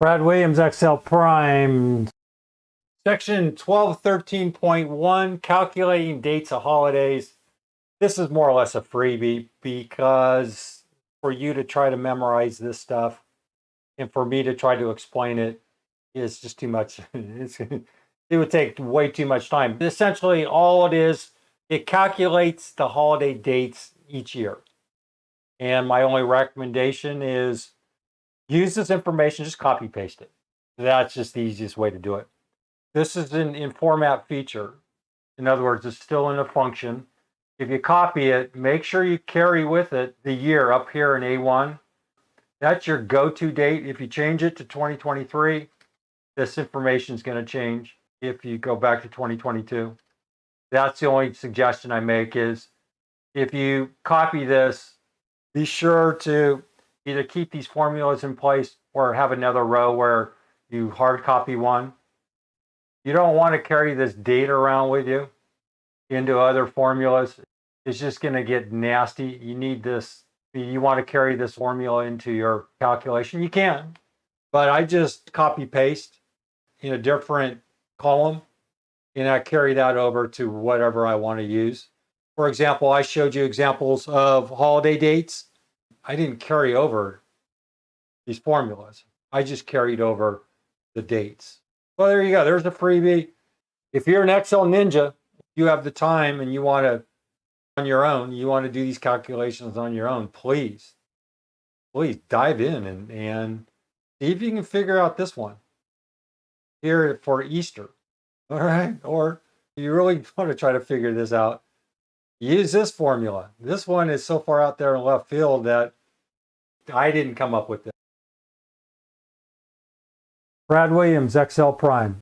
Brad Williams, Excel Prime. Section 1213.1, calculating dates of holidays. This is more or less a freebie because for you to try to memorize this stuff and for me to try to explain it is just too much. It would take way too much time. Essentially, all it is, it calculates the holiday dates each year. And my only recommendation is use this information, just copy paste it. That's just the easiest way to do it. This is in format feature. In other words, it's still in a function. If you copy it, make sure you carry with it the year up here in A1. That's your go-to date. If you change it to 2023, this information is going to change. If you go back to 2022, that's the only suggestion I make is if you copy this, be sure to either keep these formulas in place or have another row where you hard copy one. You don't want to carry this data around with you into other formulas. It's just going to get nasty. You need this. You want to carry this formula into your calculation. You can, but I just copy paste in a different column and I carry that over to whatever I want to use. For example, I showed you examples of holiday dates. I didn't carry over these formulas. I just carried over the dates. Well, there you go. There's a freebie. If you're an Excel ninja, you have the time and you want to, on your own, you want to do these calculations on your own, please dive in and see if you can figure out this one here for Easter. All right. Or if you really want to try to figure this out, use this formula. This one is so far out there in left field that I didn't come up with this. Brad Williams, Excel Prime.